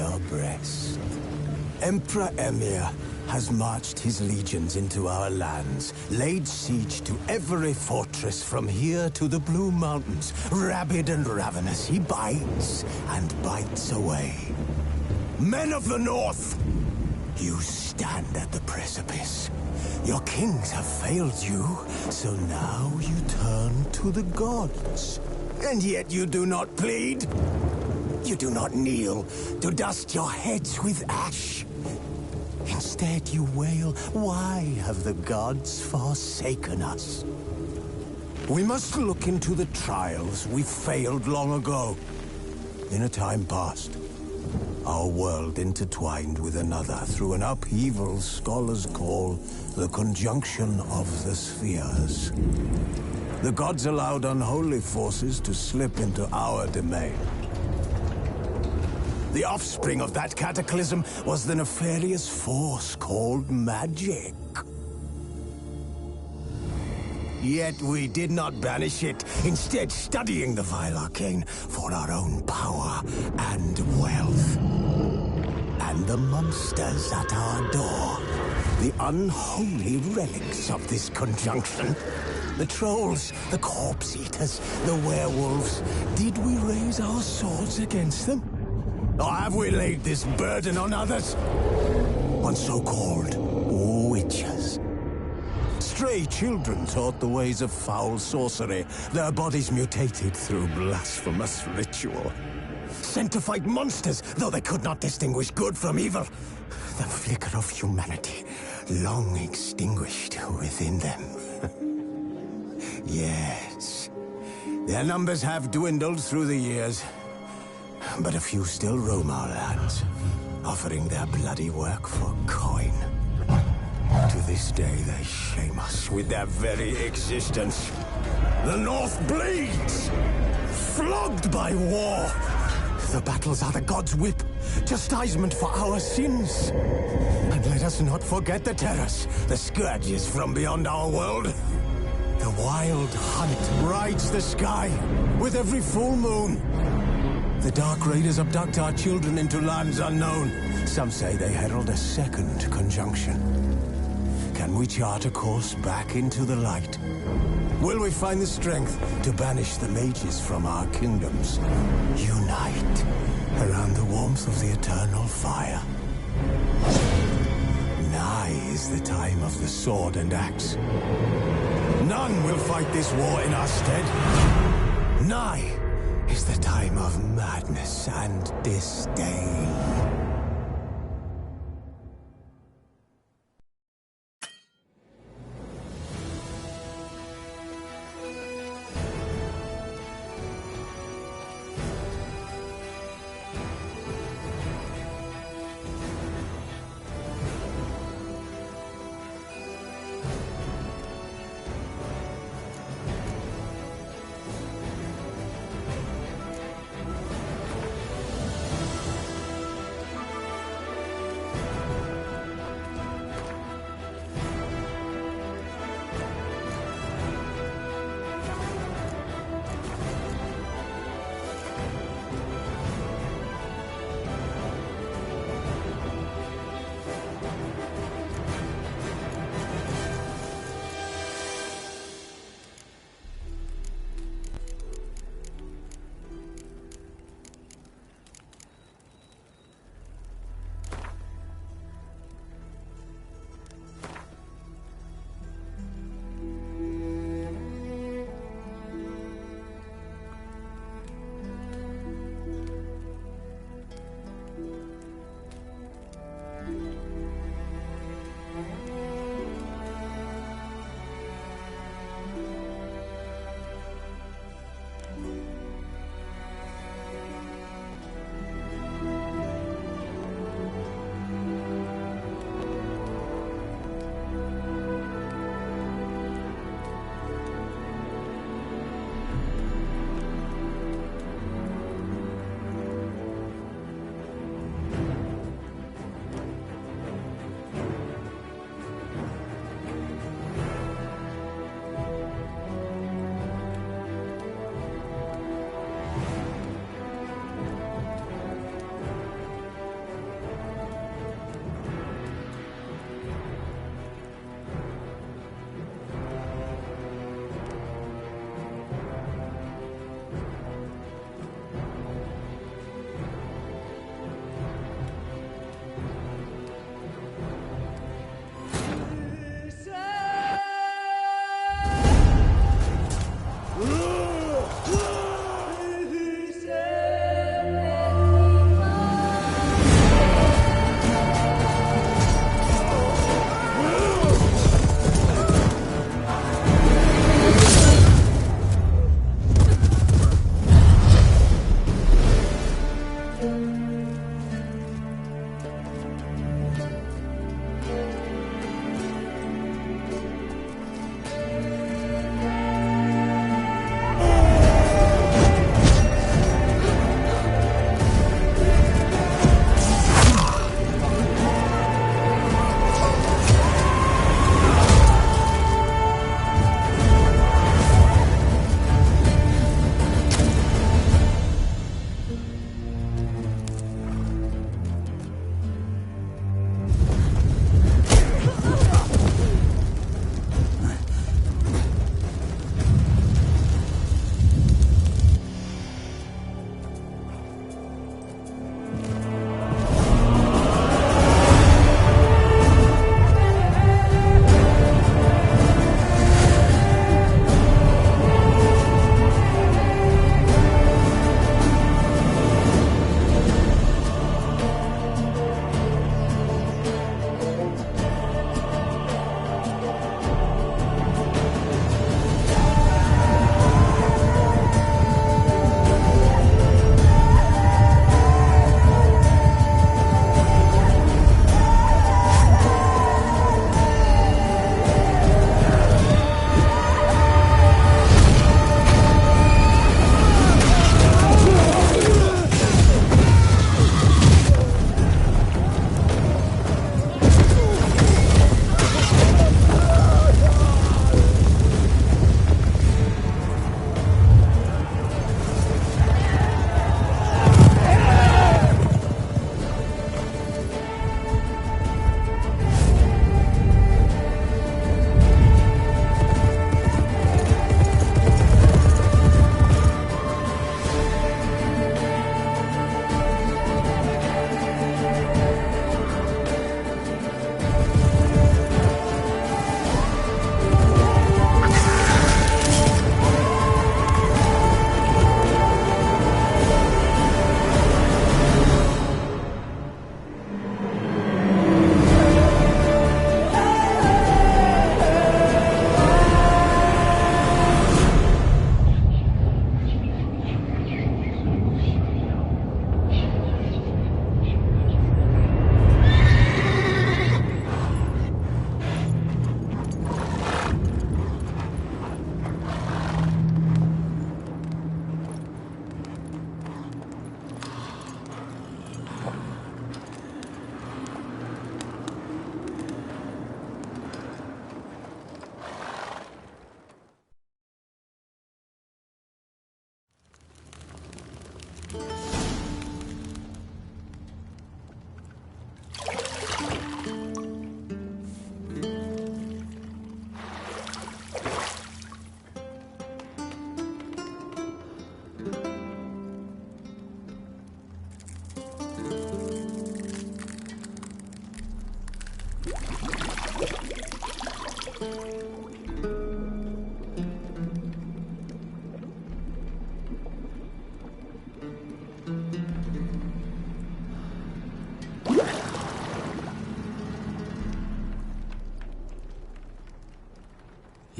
your breast. Emperor Emir has marched his legions into our lands, laid siege to every fortress from here to the Blue Mountains. Rabid and ravenous, he bites and bites away. Men of the North, you stand at the precipice. Your kings have failed you, so now you turn to the gods. And yet you do not plead. You do not kneel to dust your heads with ash. Instead you wail, why have the gods forsaken us? We must look into the trials we failed long ago. In a time past, our world intertwined with another through an upheaval scholars call the conjunction of the spheres. The gods allowed unholy forces to slip into our domain. The offspring of that cataclysm was the nefarious force called magic. Yet we did not banish it, instead studying the vile arcane for our own power and wealth. And the monsters at our door, the unholy relics of this conjunction. The trolls, the corpse-eaters, the werewolves. Did we raise our swords against them? Or have we laid this burden on others? On so-called witches. Stray children taught the ways of foul sorcery, their bodies mutated through blasphemous ritual. Sent to fight monsters, though they could not distinguish good from evil. The flicker of humanity, long extinguished within them. Yes, their numbers have dwindled through the years, but a few still roam our lands, offering their bloody work for coin. To this day, they shame us with their very existence. The North bleeds, flogged by war. The battles are the gods' whip, chastisement for our sins. And let us not forget the terrors, the scourges from beyond our world. The wild hunt rides the sky with every full moon. The Dark Raiders abduct our children into lands unknown. Some say they herald a second conjunction. Can we chart a course back into the light? Will we find the strength to banish the mages from our kingdoms? Unite around the warmth of the eternal fire. Nigh is the time of the sword and axe. None will fight this war in our stead. Nigh is the time of madness and disdain.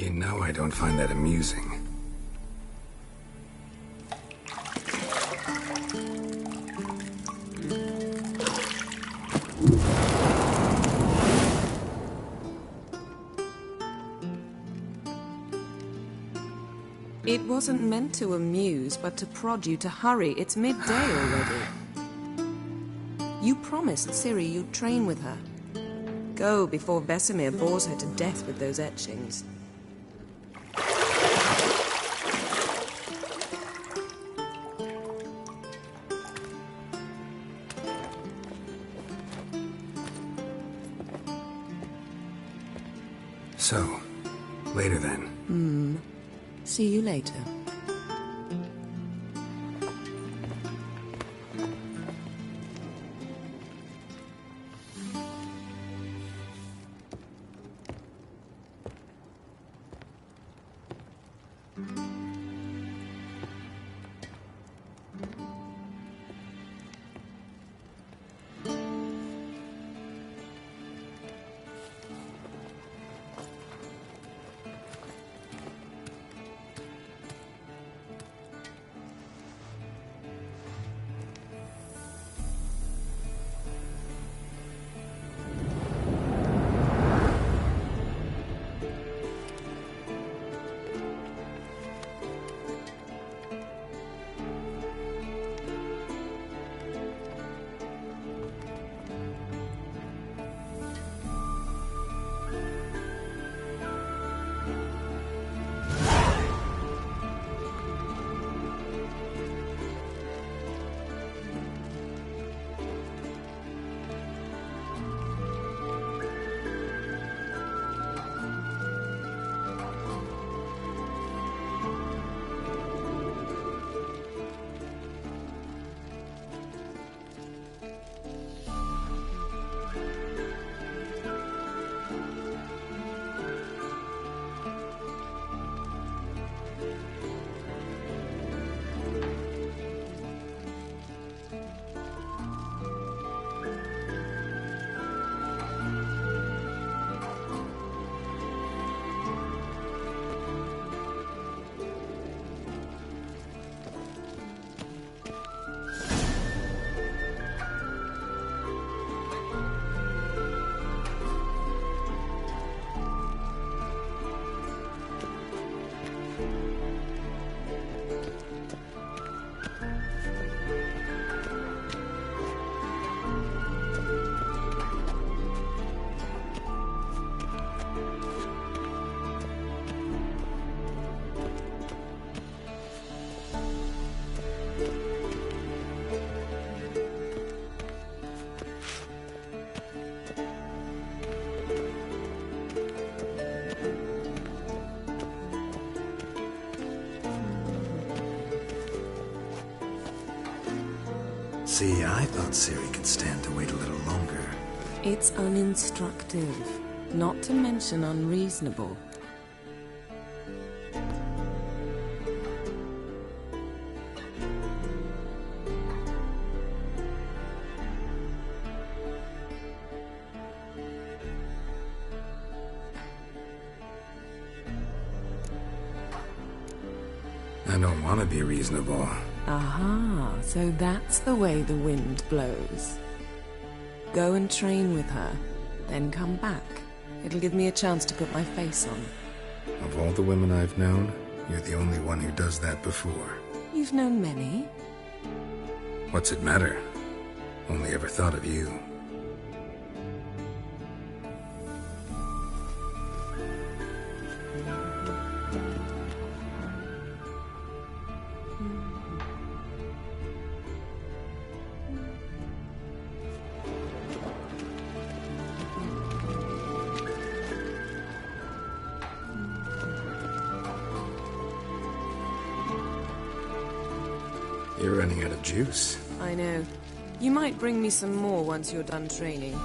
You know I don't find that amusing. It wasn't meant to amuse, but to prod you to hurry. It's midday already. You promised Ciri you'd train with her. Go before Vesemir bores her to death with those etchings. So, later then. See you later. See, I thought Ciri could stand to wait a little longer. It's uninstructive, not to mention unreasonable. I don't want to be reasonable. Aha, so that's the way the wind blows. Go and train with her, then come back. It'll give me a chance to put my face on. Of all the women I've known, you're the only one who does that before. You've known many. What's it matter? Only ever thought of you. You're running out of juice. I know. You might bring me some more once you're done training.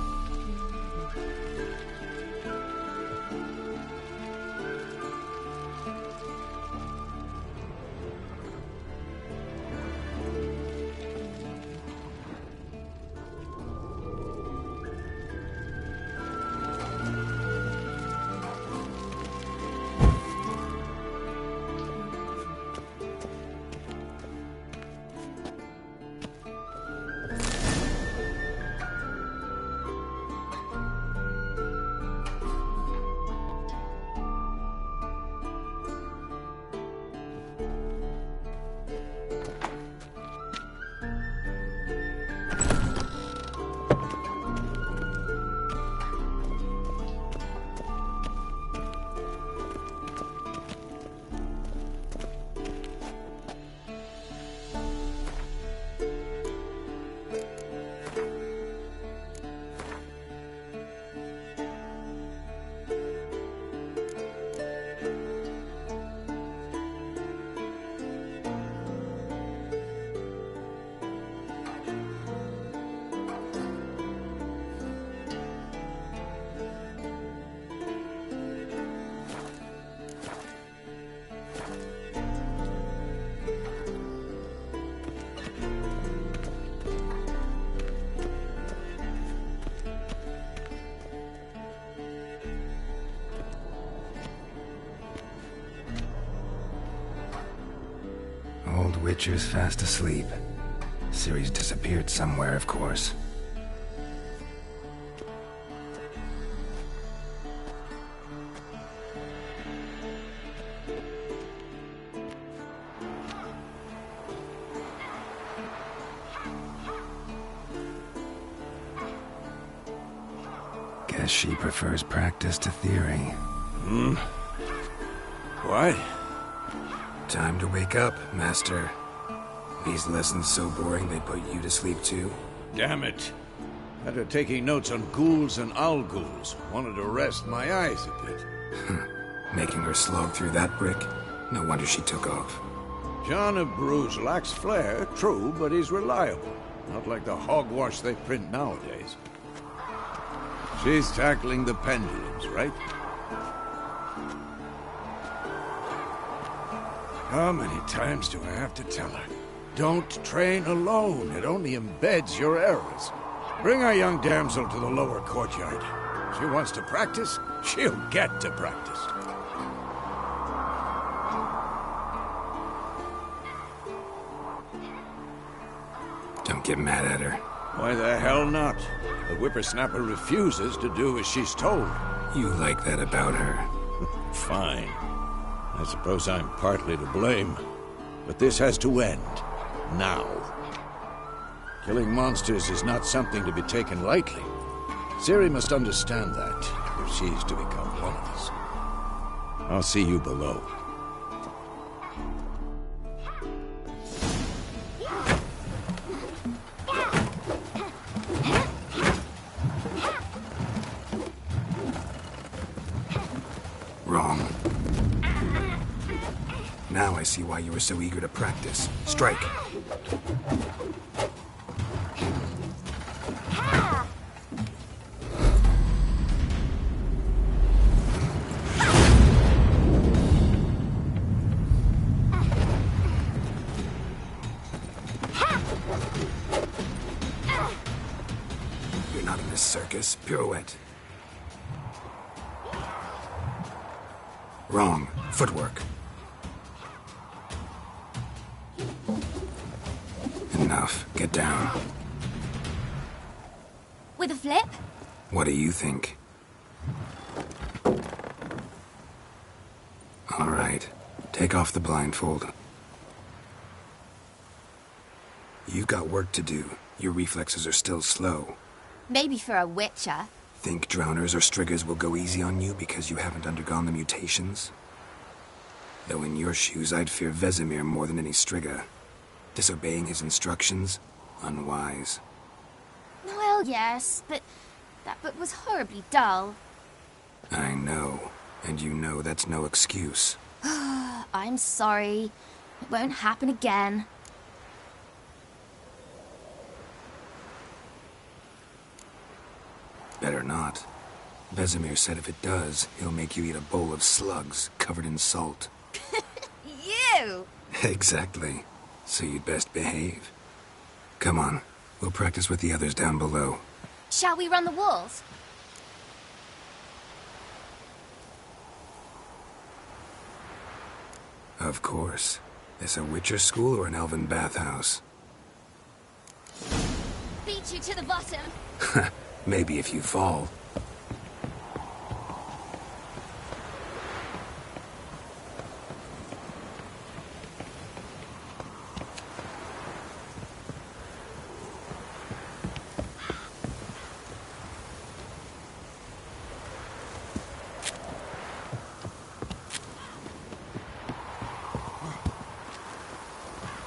Witcher's fast asleep. Ciri's disappeared somewhere, of course. Guess she prefers practice to theory. What? Time to wake up, Master. These lessons so boring they put you to sleep too? Damn it. After taking notes on ghouls and owl ghouls, wanted to rest my eyes a bit. Making her slog through that brick? No wonder she took off. John of Bruges lacks flair, true, but he's reliable. Not like the hogwash they print nowadays. She's tackling the pendulums, right? How many times do I have to tell her? Don't train alone. It only embeds your errors. Bring our young damsel to the lower courtyard. She wants to practice, she'll get to practice. Don't get mad at her. Why the hell not? The whippersnapper refuses to do as she's told. You like that about her. Fine. I suppose I'm partly to blame. But this has to end. Now. Killing monsters is not something to be taken lightly. Ciri must understand that, if she's to become one of us. I'll see you below. Wrong. Now I see why you were so eager to practice. Strike. You're not in this circus. Pirouette. Wrong. Footwork. Enough. Get down. With a flip? What do you think? All right. Take off the blindfold. You've got work to do. Your reflexes are still slow. Maybe for a witcher. Think drowners or striggers will go easy on you because you haven't undergone the mutations? Though in your shoes, I'd fear Vesemir more than any strigger. Disobeying his instructions? Unwise. Well, yes, but that book was horribly dull. I know. And you know that's no excuse. I'm sorry. It won't happen again. Better not. Vesemir said if it does, he'll make you eat a bowl of slugs covered in salt. You! Exactly. So you'd best behave. Come on. We'll practice with the others down below. Shall we run the walls? Of course. This a Witcher school or an elven bathhouse? Beat you to the bottom. Maybe if you fall.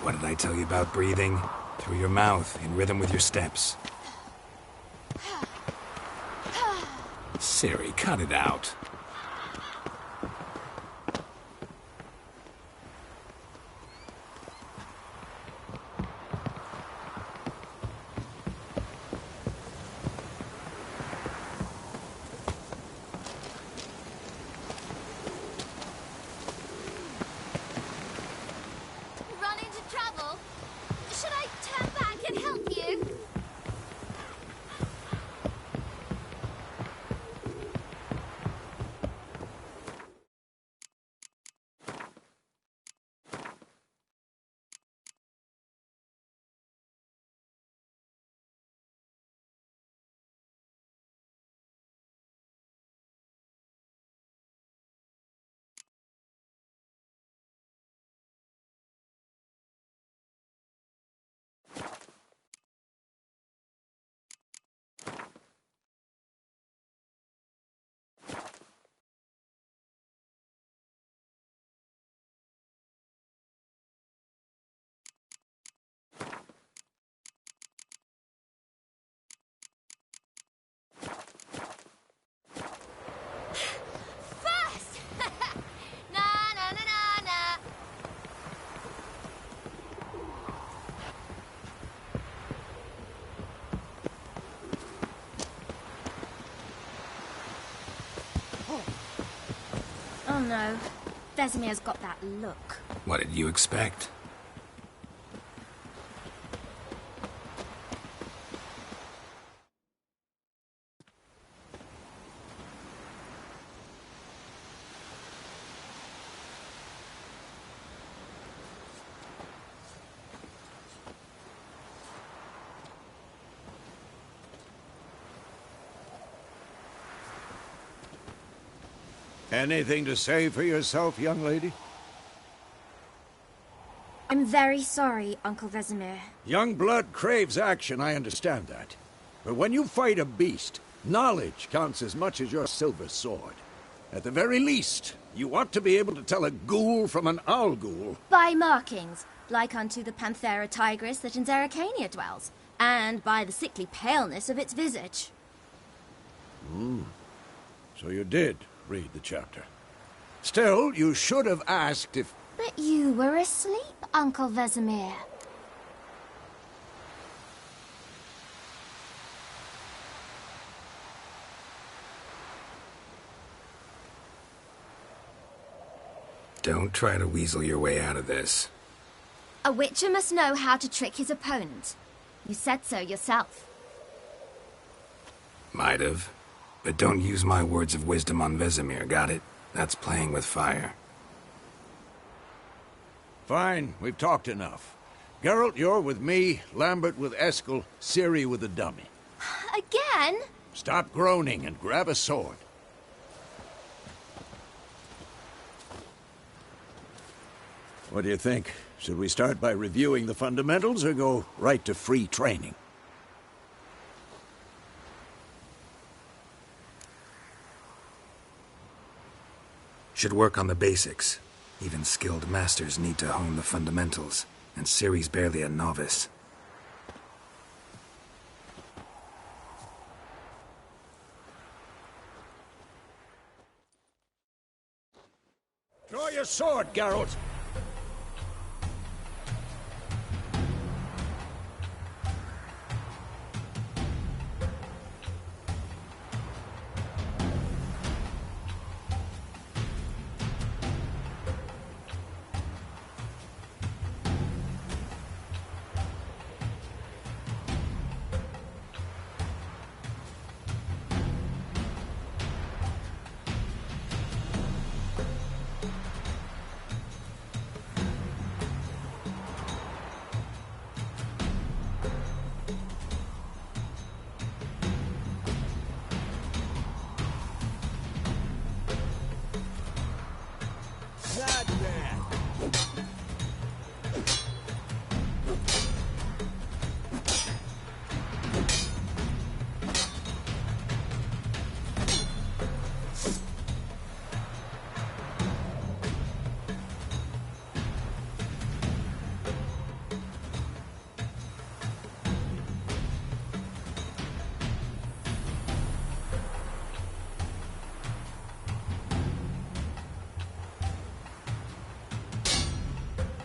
What did I tell you about breathing? Through your mouth, in rhythm with your steps. Ciri, cut it out. Run into trouble? Should I turn back and help you? no. Vesemir's got that look. What did you expect? Anything to say for yourself, young lady? I'm very sorry, Uncle Vesemir. Young blood craves action, I understand that. But when you fight a beast, knowledge counts as much as your silver sword. At the very least, you ought to be able to tell a ghoul from an owl ghoul. By markings, like unto the Panthera tigris that in Zeracania dwells, and by the sickly paleness of its visage. So you did read the chapter. Still, you should have asked if... But you were asleep, Uncle Vesemir. Don't try to weasel your way out of this. A witcher must know how to trick his opponent. You said so yourself. Might have. But don't use my words of wisdom on Vesemir, got it? That's playing with fire. Fine, we've talked enough. Geralt, you're with me, Lambert with Eskel, Ciri with the dummy. Again? Stop groaning and grab a sword. What do you think? Should we start by reviewing the fundamentals or go right to free training? Should work on the basics. Even skilled masters need to hone the fundamentals, and Ciri's barely a novice. Draw your sword, Geralt!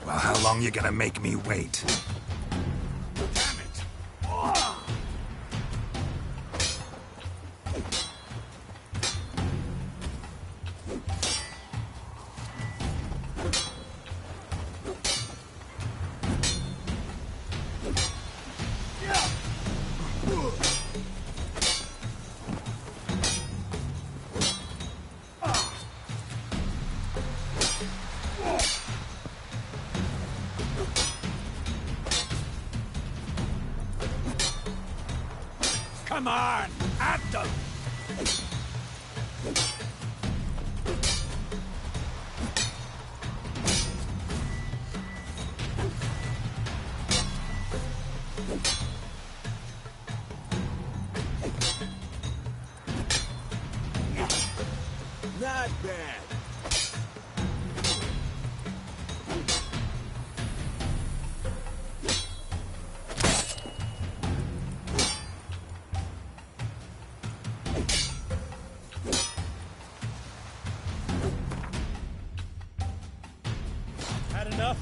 Well, how long you gonna make me wait? Damn it! Come on! At them! Not bad. Had enough?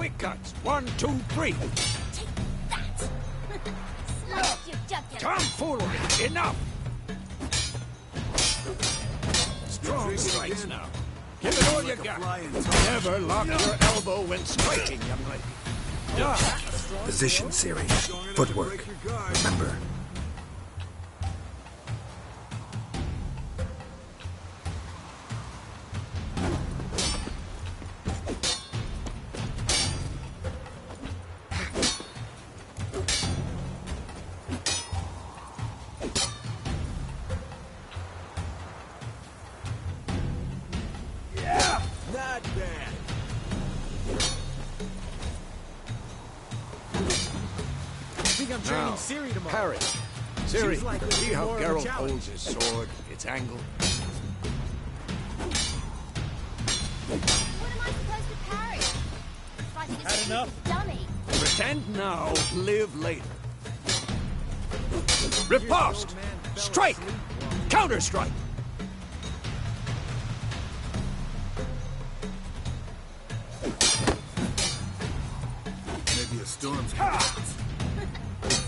Quick cuts. 1, 2, 3. Take that! Slice your jugular! Tomfoolery! Enough! Strong strikes now. Give it all you got. Never lock your elbow when striking, young lady. Position, Siri. Footwork. Remember. Not bad. I think I'm training Now, Siri tomorrow. Parry. Siri, Seems like it'll see be how more of a Geralt challenge. holds his sword, its angle? What am I supposed to parry? Fighting a Had stupid enough? dummy. Pretend now, live later. Riposte! Strike! Counter-strike! Maybe a storm's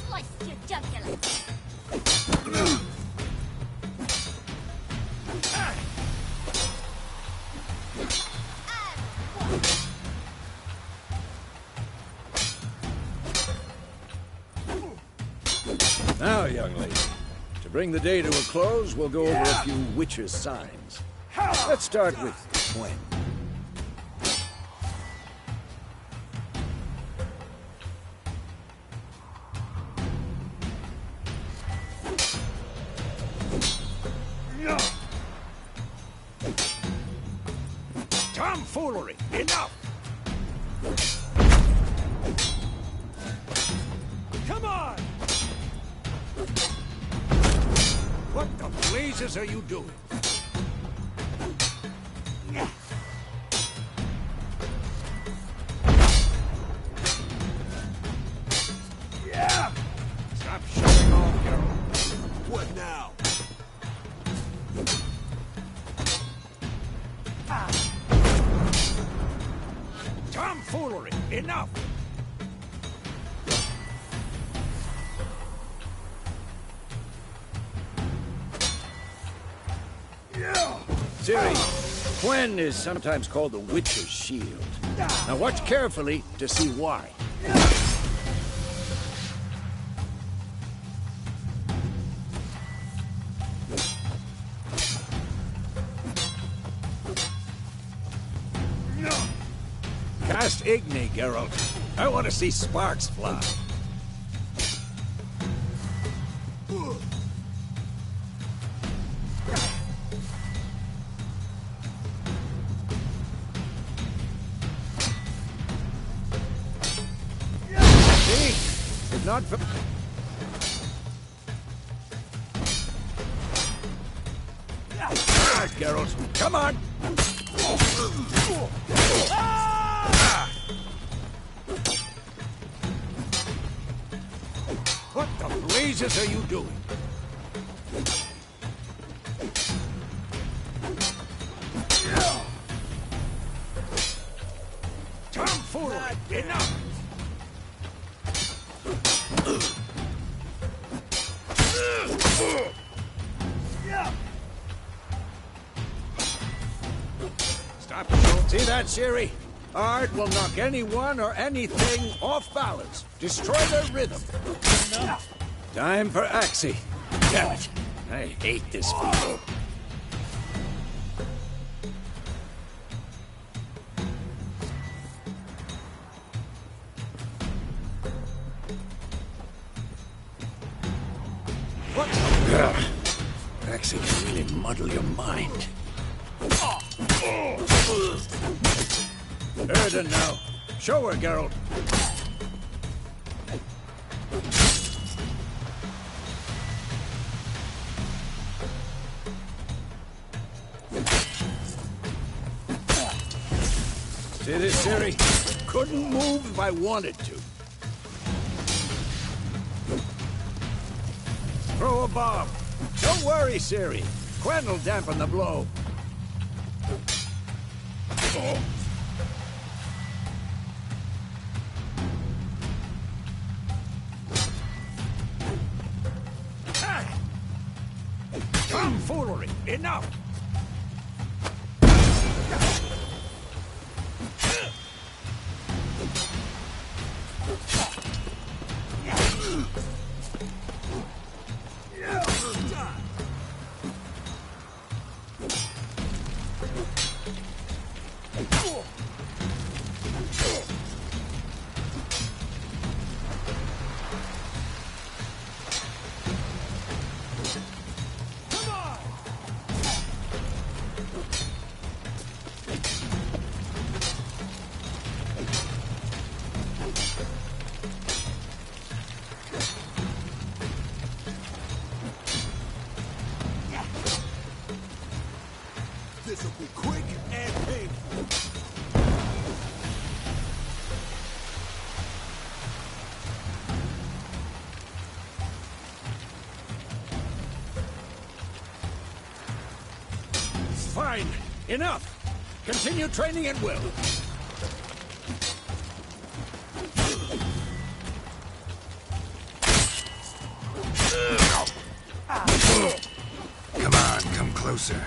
Slice your jugular! Now, young lady, to bring the day to a close, we'll go over a few witches' signs. Let's start with Gwen. Tomfoolery! Enough! Come on! What the blazes are you doing? Yeah! Stop showing off, Geralt. What now? Tomfoolery! Enough! Siri, Gwen is sometimes called the Witcher's Shield. Now watch carefully to see why. Cast Igni, Geralt. I want to see sparks fly. See? If not for... Ah, Geralt, come on! What the blazes are you doing? Tomfoolery! Enough! Stop. See that, Siri? Art will knock anyone or anything off balance. Destroy their rhythm. Time for Axie. Damn it. I hate this feeling. What? Axie can really muddle your mind. Erden now. Show her, Geralt. See this, Siri? Couldn't move if I wanted to. Throw a bomb. Don't worry, Siri. Gwen will dampen the blow. glory. Enough! This'll be quick and painful. Fine. Enough. Continue training at will. Come on, come closer.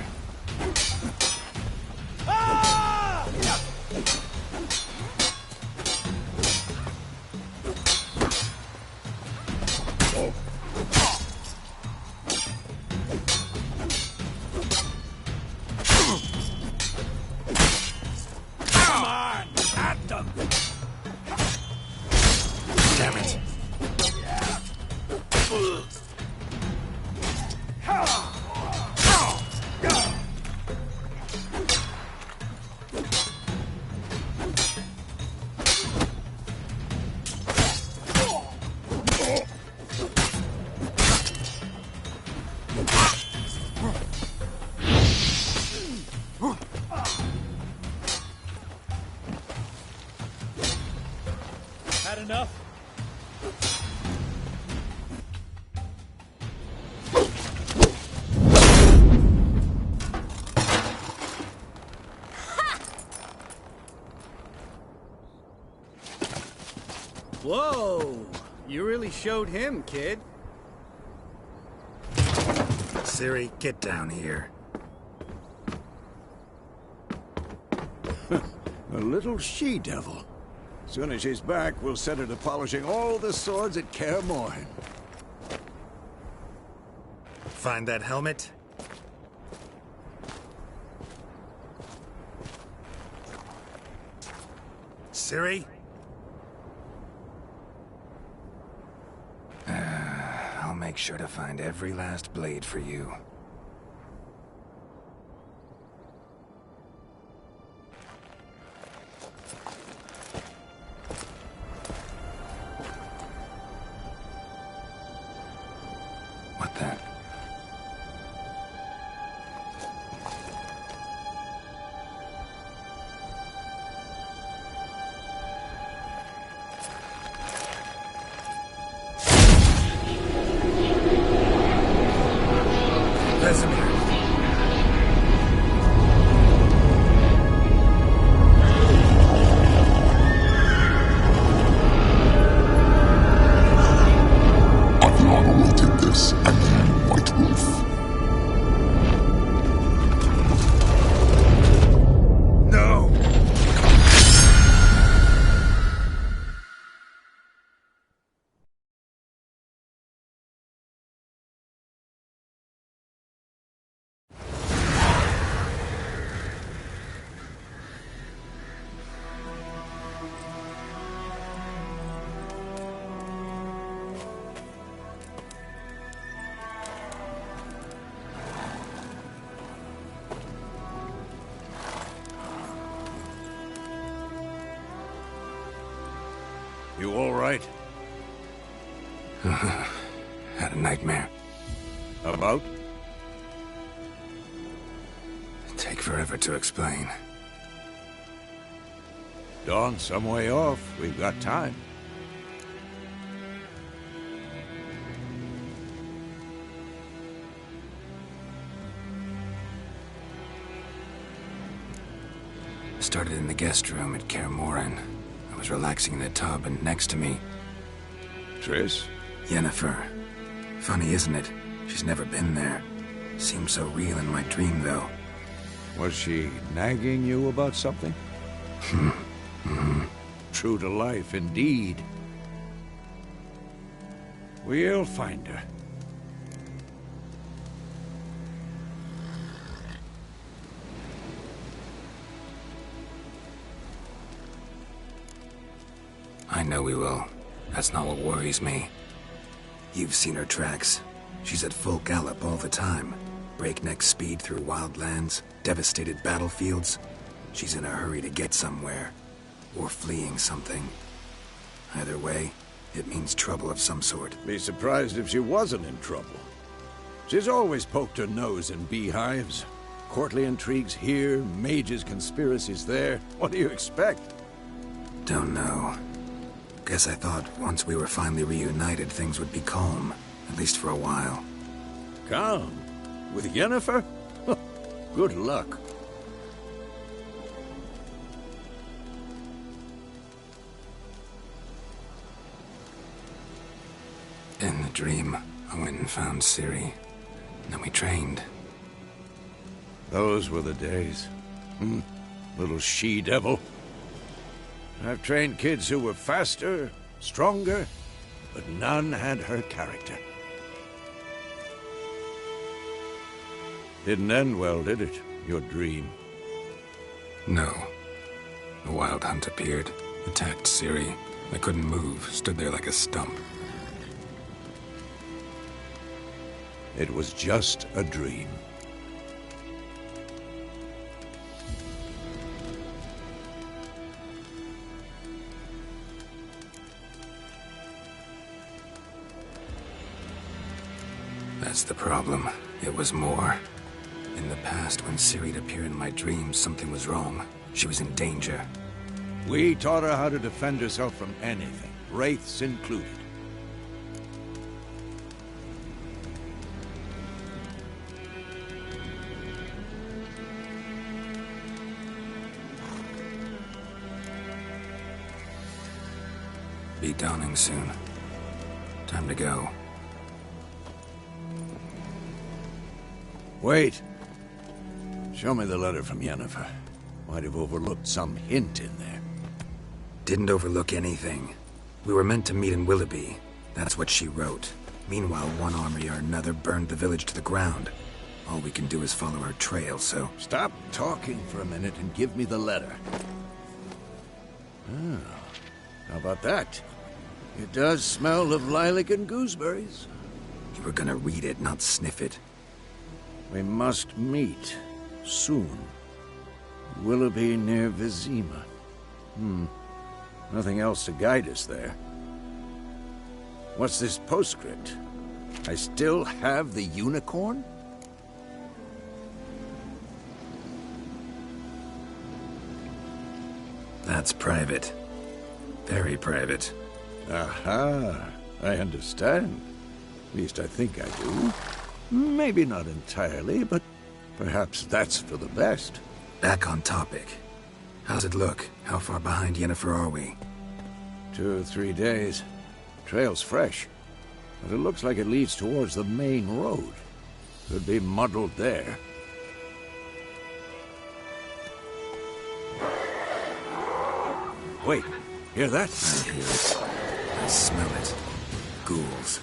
Come on! At them! Damn it. Had enough? Whoa! You really showed him, kid. Ciri, get down here. A little she-devil. Soon as she's back, we'll set her to polishing all the swords at Kaer Morhen. Find that helmet? Ciri? I'll make sure to find every last blade for you. What the? Vesemir. You all right? Had a nightmare. About? Take forever to explain. Dawn's some way off. We've got time. Started in the guest room at Kaer Morhen. I was relaxing in the tub, and next to me, Triss? Yennefer. Funny, isn't it? She's never been there. Seemed so real in my dream, though. Was she nagging you about something? True to life, indeed. We'll find her. I know we will. That's not what worries me. You've seen her tracks. She's at full gallop all the time. Breakneck speed through wild lands, devastated battlefields. She's in a hurry to get somewhere. Or fleeing something. Either way, it means trouble of some sort. Be surprised if she wasn't in trouble. She's always poked her nose in beehives. Courtly intrigues here, mages' conspiracies there. What do you expect? Don't know. Guess I thought once we were finally reunited, things would be calm. At least for a while. Calm? With Yennefer? Good luck. In the dream, I went and found Ciri. Then we trained. Those were the days. Little she-devil. I've trained kids who were faster, stronger, but none had her character. Didn't end well, did it? Your dream? No. The Wild Hunt appeared, attacked Ciri. I couldn't move, stood there like a stump. It was just a dream. That's the problem. It was more. In the past, when Ciri'd appear in my dreams, something was wrong. She was in danger. We taught her how to defend herself from anything, wraiths included. Be dawning soon. Time to go. Wait. Show me the letter from Yennefer. Might have overlooked some hint in there. Didn't overlook anything. We were meant to meet in Willoughby. That's what she wrote. Meanwhile, one army or another burned the village to the ground. All we can do is follow her trail, so... Stop talking for a minute and give me the letter. How about that? It does smell of lilac and gooseberries. You were gonna read it, not sniff it. We must meet. Soon. Willoughby near Vizima. Nothing else to guide us there. What's this postscript? I still have the unicorn? That's private. Very private. Aha, I understand. At least I think I do. Maybe not entirely, but perhaps that's for the best. Back on topic. How's it look? How far behind Yennefer are we? 2 or 3 days. Trail's fresh, but it looks like it leads towards the main road. Could be muddled there. Wait, hear that? I hear it. I smell it. Ghouls.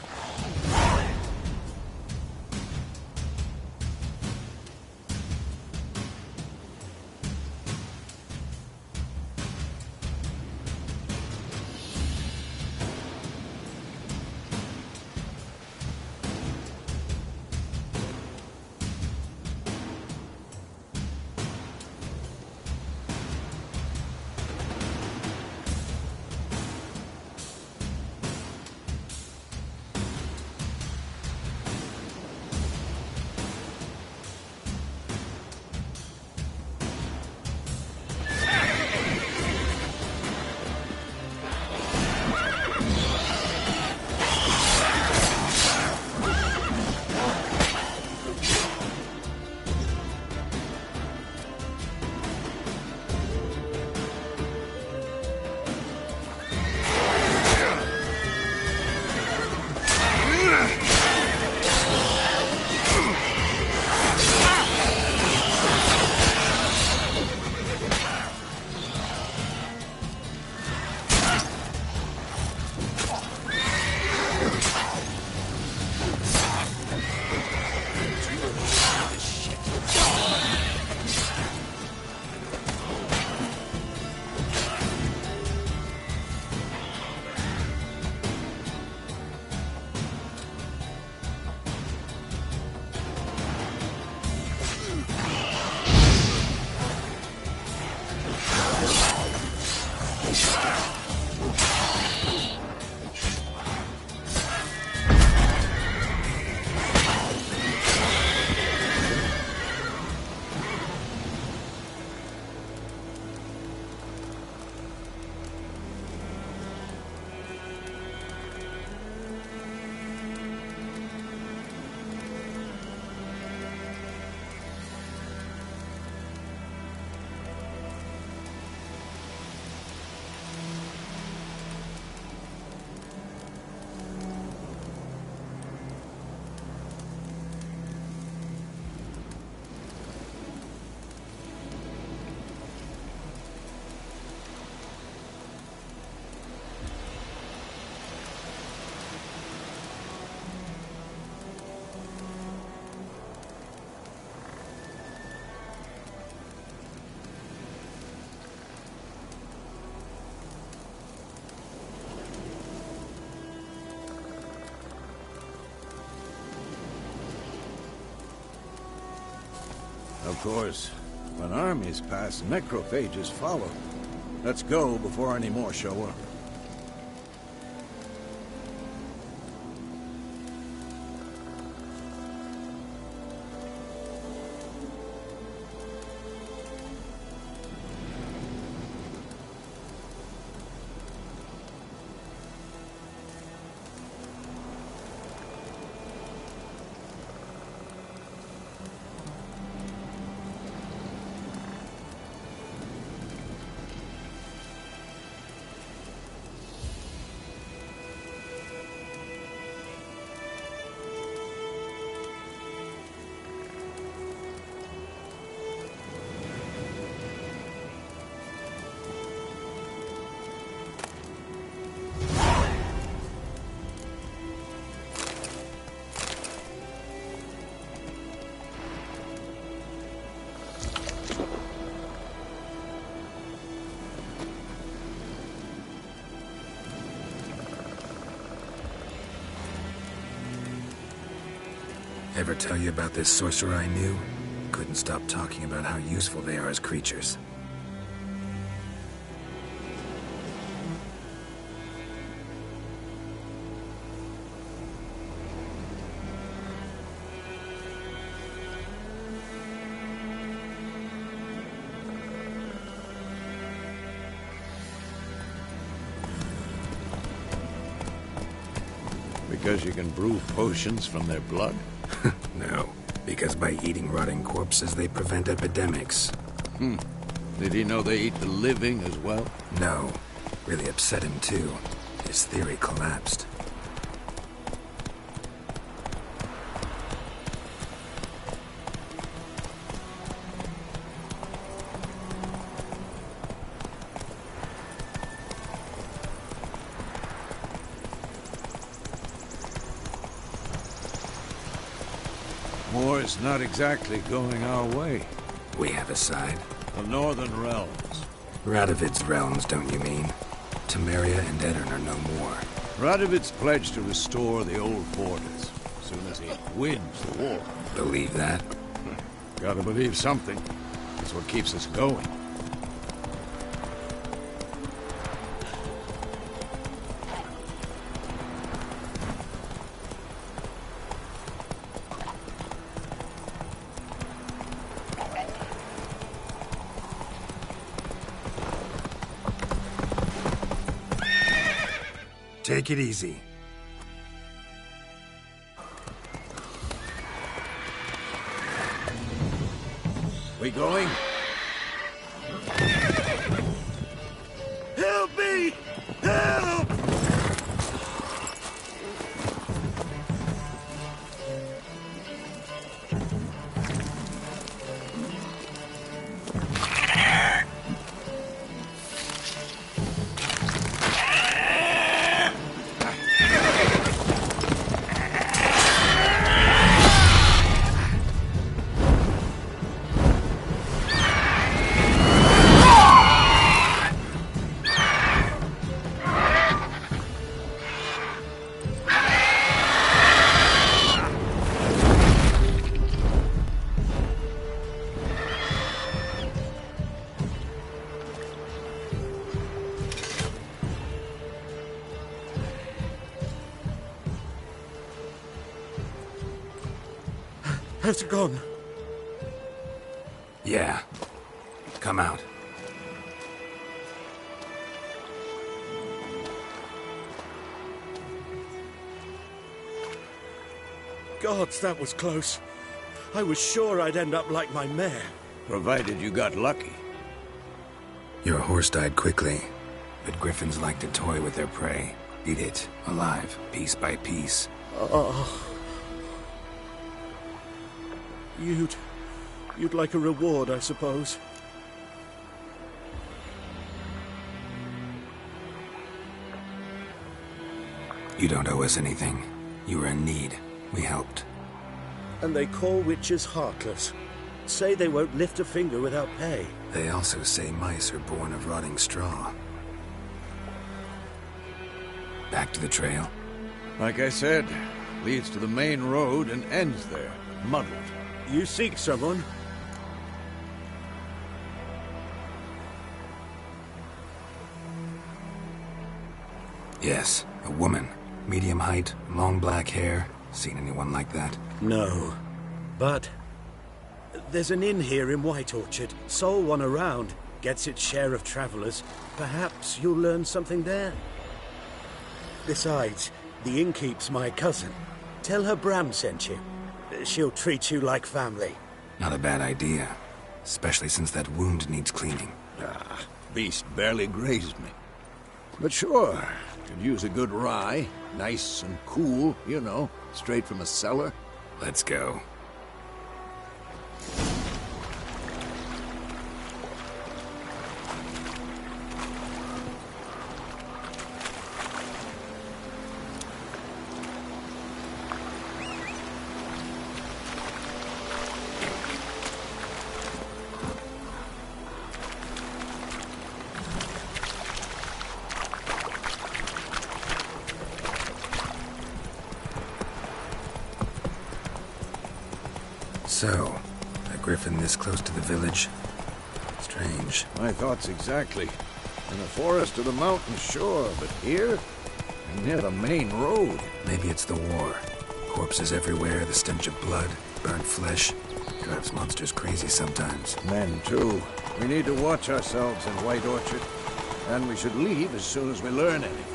Of course, when armies pass, necrophages follow. Let's go before any more show up. Ever tell you about this sorcerer I knew? Couldn't stop talking about how useful they are as creatures. Because you can brew potions from their blood? No, because by eating rotting corpses, they prevent epidemics. Did he know they eat the living as well? No. Really upset him, too. His theory collapsed. War's not exactly going our way. We have a side. The Northern Realms. Radovid's realms, don't you mean? Temeria and Edirn are no more. Radovid's pledged to restore the old borders as soon as he wins the war. Believe that? Gotta believe something. It's what keeps us going. Take it easy. We going? Help me! Help! Has it gone? Yeah. Come out. Gods, that was close. I was sure I'd end up like my mare. Provided you got lucky. Your horse died quickly, but griffins like to toy with their prey. Eat it, alive, piece by piece. Oh. You'd like a reward, I suppose. You don't owe us anything. You were in need. We helped. And they call witches heartless. Say they won't lift a finger without pay. They also say mice are born of rotting straw. Back to the trail? Like I said, leads to the main road and ends there, muddled. You seek someone? Yes, a woman. Medium height, long black hair. Seen anyone like that? No. But there's an inn here in White Orchard. Sole one around. Gets its share of travelers. Perhaps you'll learn something there. Besides, the innkeep's my cousin. Tell her Bram sent you. She'll treat you like family. Not a bad idea. Especially since that wound needs cleaning. Ah, beast barely grazed me. But sure, could use a good rye. Nice and cool, you know, straight from a cellar. Let's go. So, a griffin this close to the village? Strange. My thoughts exactly. In the forest or the mountains, sure, but here? And near the main road. Maybe it's the war. Corpses everywhere, the stench of blood, burnt flesh. Drives monsters crazy sometimes. Men, too. We need to watch ourselves in White Orchard. And we should leave as soon as we learn anything.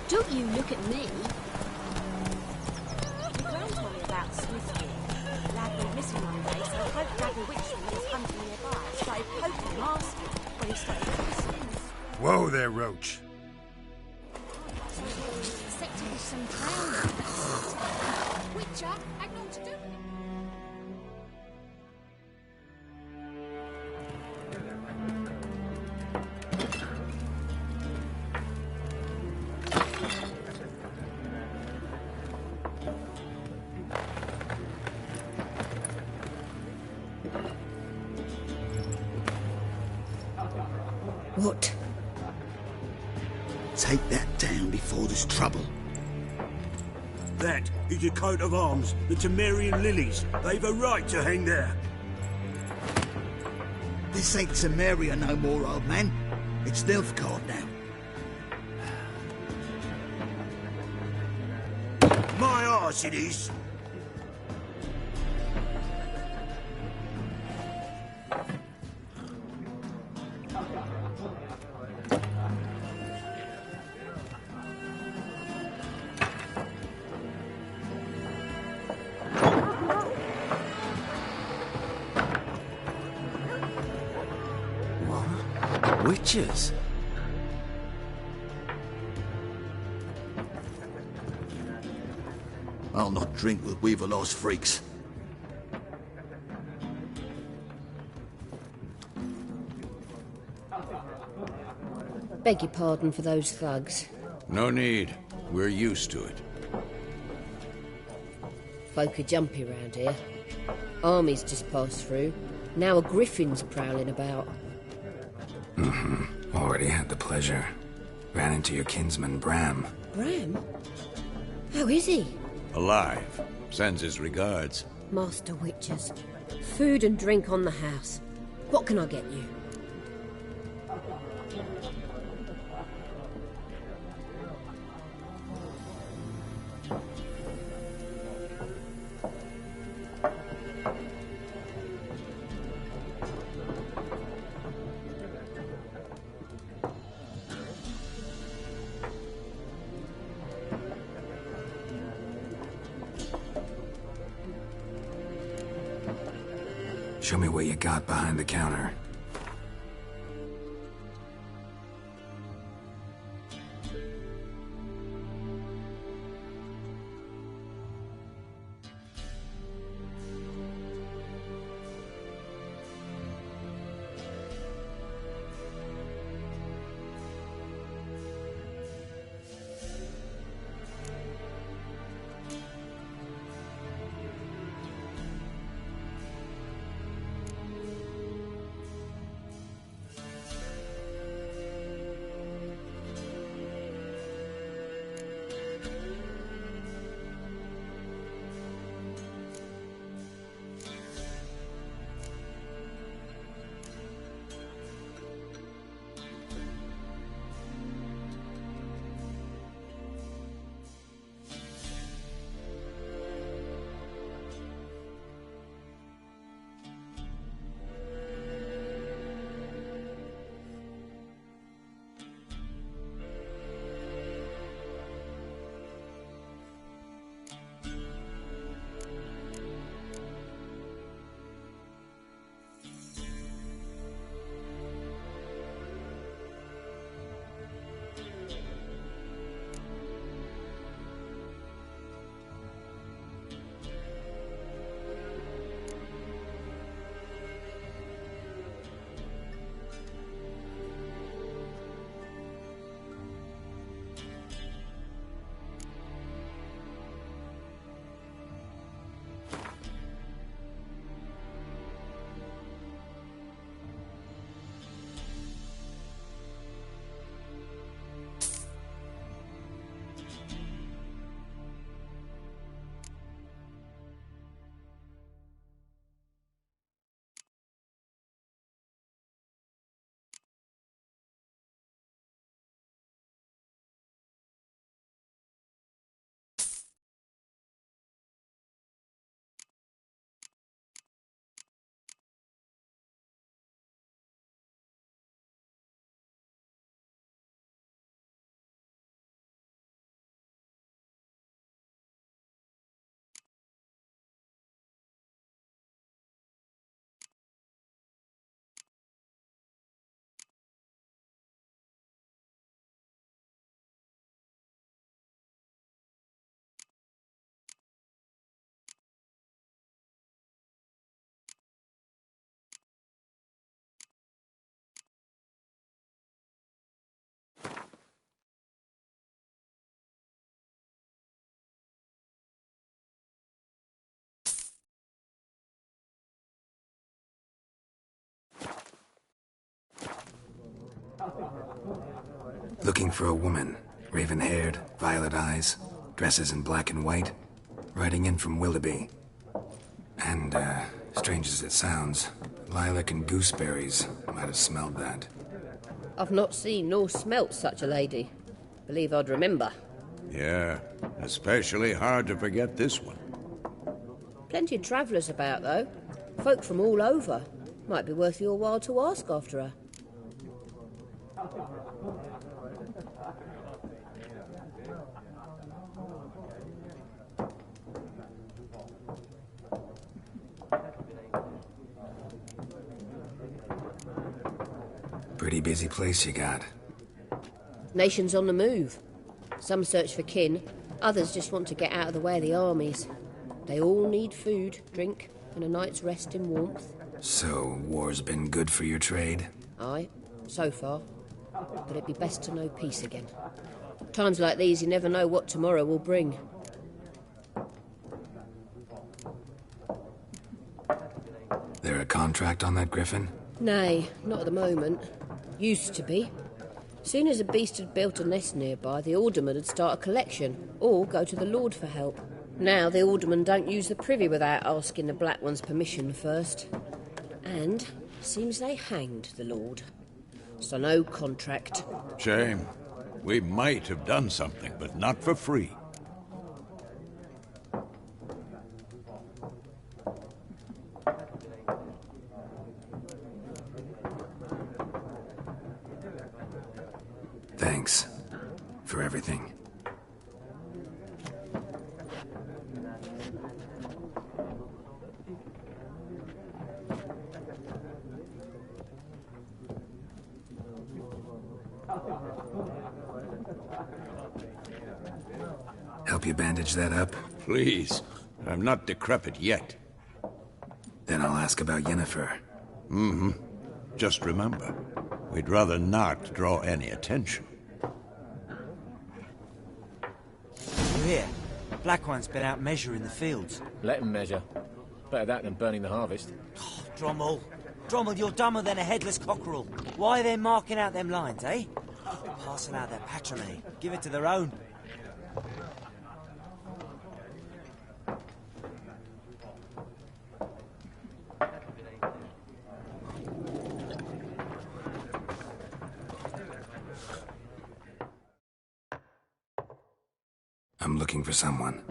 Don't you look at me. You don't tell me about Swiftly. Lad went missing one day, so I hope Dad and Witchman was hunting nearby. Started poking him, asking when he started listening. Whoa there, Roach. Sector with some crown. Witcher, I know what to do. What? Take that down before there's trouble. That is a coat of arms, the Temerian lilies. They've a right to hang there. This ain't Temeria no more, old man. It's Nilfgaard now. My arse it is. Witches? I'll not drink with Weaverlaw's freaks. Beg your pardon for those thugs. No need. We're used to it. Folk are jumpy round here. Armies just passed through. Now a griffin's prowling about. Already had the pleasure. Ran into your kinsman, Bram. Bram? How is he? Alive. Sends his regards. Master Witchers. Food and drink on the house. What can I get you? Show me what you got behind the counter. Looking for a woman. Raven-haired, violet eyes, dresses in black and white. Riding in from Willoughby. And, strange as it sounds, lilac and gooseberries might have smelled that. I've not seen nor smelt such a lady. Believe I'd remember. Yeah, especially hard to forget this one. Plenty of travellers about, though. Folk from all over. Might be worth your while to ask after her. Pretty busy place you got. Nations on the move. Some search for kin, others just want to get out of the way of the armies. They all need food, drink, and a night's rest in warmth. So, war's been good for your trade? Aye, so far. But it'd be best to know peace again. Times like these, you never know what tomorrow will bring. There a contract on that griffin? Nay, not at the moment. Used to be. Soon as a beast had built a nest nearby, the alderman would start a collection, or go to the Lord for help. Now the aldermen don't use the privy without asking the Black One's permission first. And seems they hanged the Lord. So no contract. Shame. We might have done something, but not for free. Thanks for everything. Help you bandage that up? Please. I'm not decrepit yet. Then I'll ask about Yennefer. Mm-hmm. Just remember, we'd rather not draw any attention. Here, Black One's been out measuring the fields. Let him measure. Better that than burning the harvest. Oh, Drommel. Drommel, you're dumber than a headless cockerel. Why are they marking out them lines, eh? Passing out their patrimony. Give it to their own. I'm looking for someone.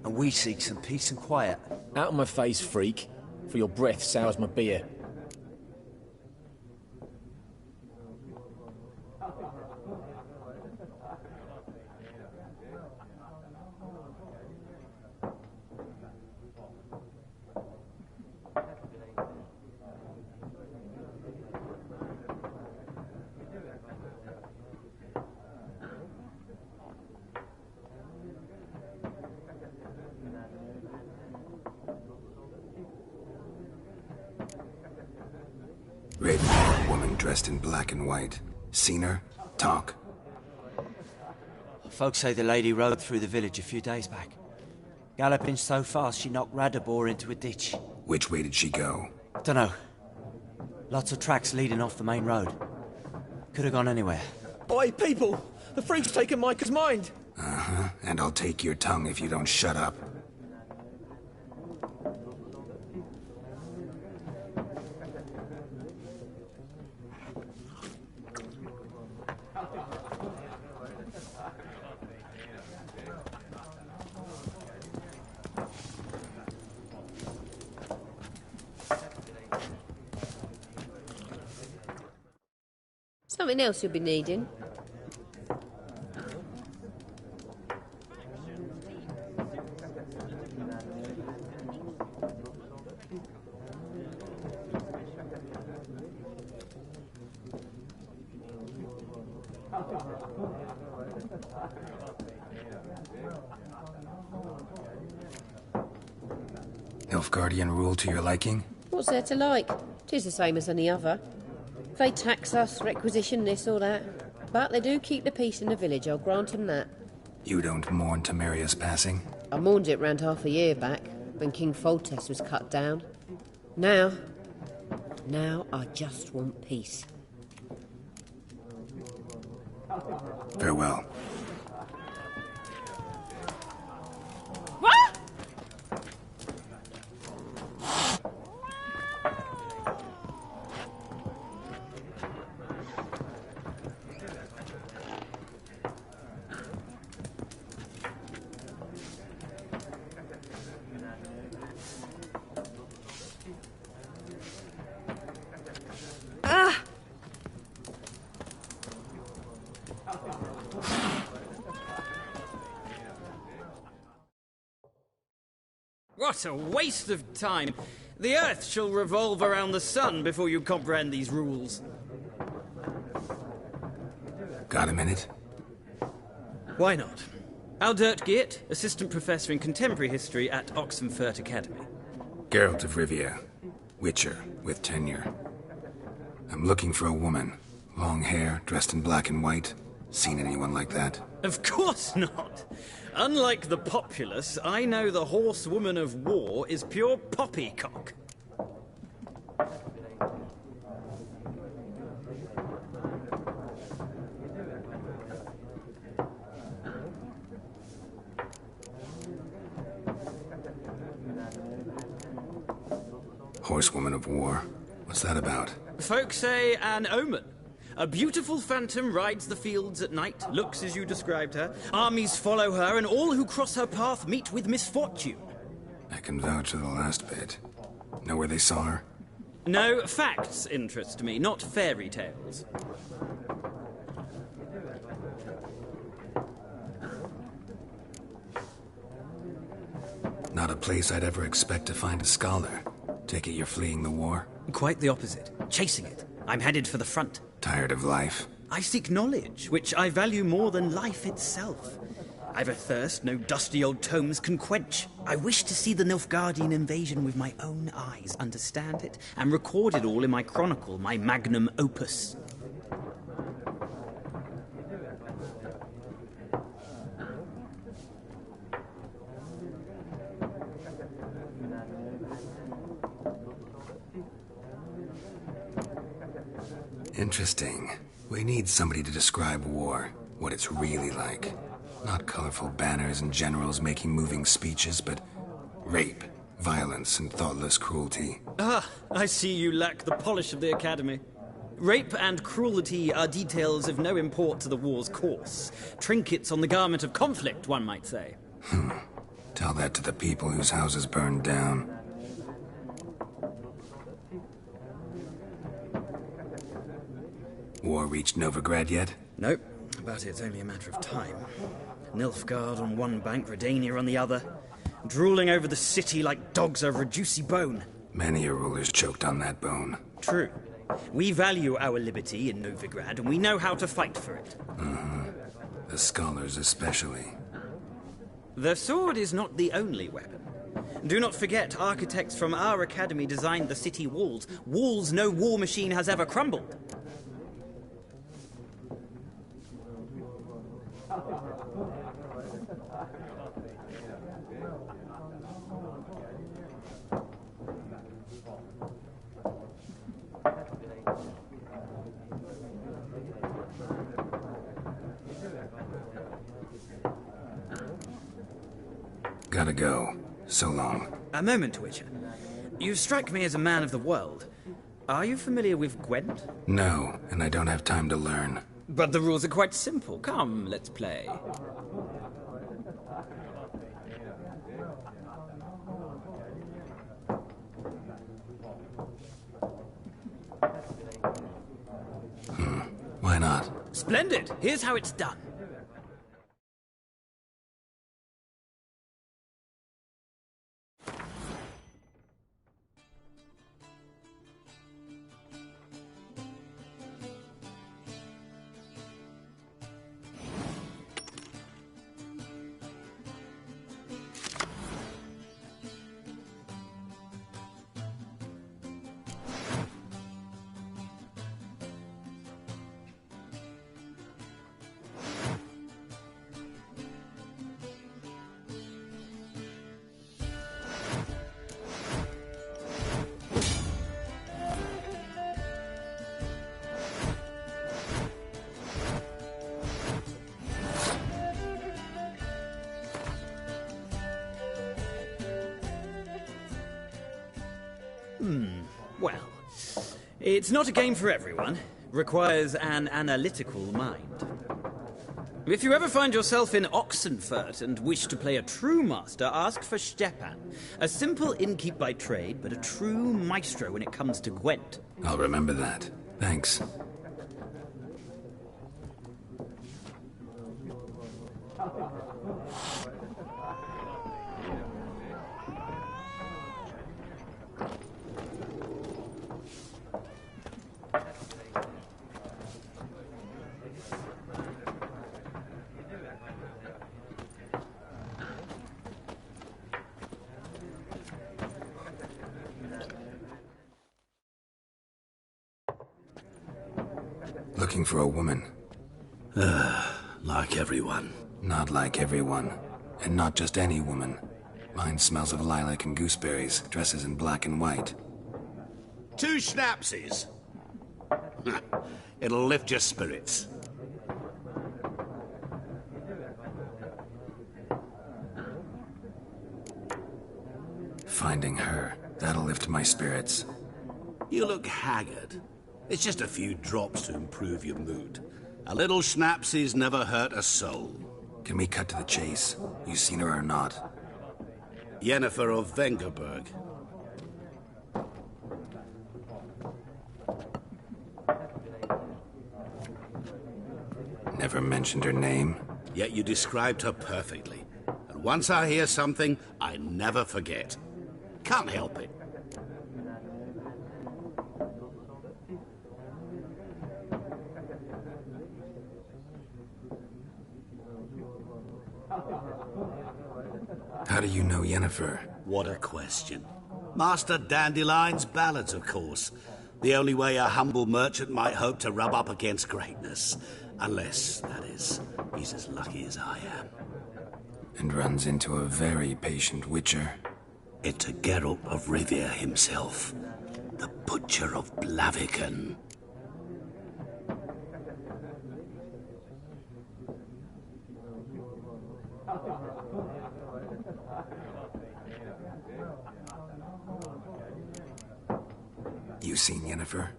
And we seek some peace and quiet. Out of my face, freak. For your breath sours my beer. Raven-haired woman dressed in black and white. Seen her? Talk. Folks say the lady rode through the village a few days back. Galloping so fast she knocked Radabor into a ditch. Which way did she go? Dunno. Lots of tracks leading off the main road. Could have gone anywhere. Oi, people! The freak's taken Micah's mind! Uh-huh. And I'll take your tongue if you don't shut up. Something else you'll be needing. Nilfgaardian rule to your liking? What's there to like? 'Tis the same as any other. They tax us, requisition this or that. But they do keep the peace in the village, I'll grant them that. You don't mourn Temeria's passing? I mourned it round half a year back, when King Foltest was cut down. Now I just want peace. Farewell. What a waste of time! The Earth shall revolve around the sun before you comprehend these rules. Got a minute? Why not? Aldert Geert, Assistant Professor in Contemporary History at Oxenfurt Academy. Geralt of Rivia. Witcher, with tenure. I'm looking for a woman. Long hair, dressed in black and white. Seen anyone like that? Of course not! Unlike the populace, I know the horsewoman of war is pure poppycock. Horsewoman of war? What's that about? Folk say an omen. A beautiful phantom rides the fields at night, looks as you described her. Armies follow her, and all who cross her path meet with misfortune. I can vouch for the last bit. Know where they saw her? No, facts interest me, not fairy tales. Not a place I'd ever expect to find a scholar. Take it you're fleeing the war? Quite the opposite. Chasing it. I'm headed for the front. Tired of life? I seek knowledge, which I value more than life itself. I've a thirst no dusty old tomes can quench. I wish to see the Nilfgaardian invasion with my own eyes, understand it, and record it all in my chronicle, my magnum opus. Interesting. We need somebody to describe war, what it's really like. Not colorful banners and generals making moving speeches, but rape, violence, and thoughtless cruelty. Ah, I see you lack the polish of the Academy. Rape and cruelty are details of no import to the war's course. Trinkets on the garment of conflict, one might say. Tell that to the people whose houses burned down. War reached Novigrad yet? Nope, but it's only a matter of time. Nilfgaard on one bank, Redania on the other, drooling over the city like dogs over a juicy bone. Many a ruler's choked on that bone. True. We value our liberty in Novigrad, and we know how to fight for it. The scholars especially. The sword is not the only weapon. Do not forget, architects from our academy designed the city walls. Walls no war machine has ever crumbled. Gotta go. So long. A moment, Witcher. You strike me as a man of the world. Are you familiar with Gwent? No, and I don't have time to learn. But the rules are quite simple. Come, let's play. Why not? Splendid! Here's how it's done. It's not a game for everyone. Requires an analytical mind. If you ever find yourself in Oxenfurt and wish to play a true master, ask for Stepan. A simple innkeep by trade, but a true maestro when it comes to Gwent. I'll remember that. Thanks. Looking for a woman. Like everyone. Not like everyone. And not just any woman. Mine smells of lilac and gooseberries, dresses in black and white. 2 schnapsies. It'll lift your spirits. Finding her, that'll lift my spirits. You look haggard. It's just a few drops to improve your mood. A little schnapsies never hurt a soul. Can we cut to the chase? You seen her or not? Yennefer of Vengerberg. Never mentioned her name? Yet you described her perfectly. And once I hear something, I never forget. Can't help it. How do you know Yennefer? What a question. Master Dandelion's ballads, of course. The only way a humble merchant might hope to rub up against greatness. Unless, that is, he's as lucky as I am. And runs into a very patient witcher. It's a Geralt of Rivia himself. The Butcher of Blaviken. You seen Yennefer?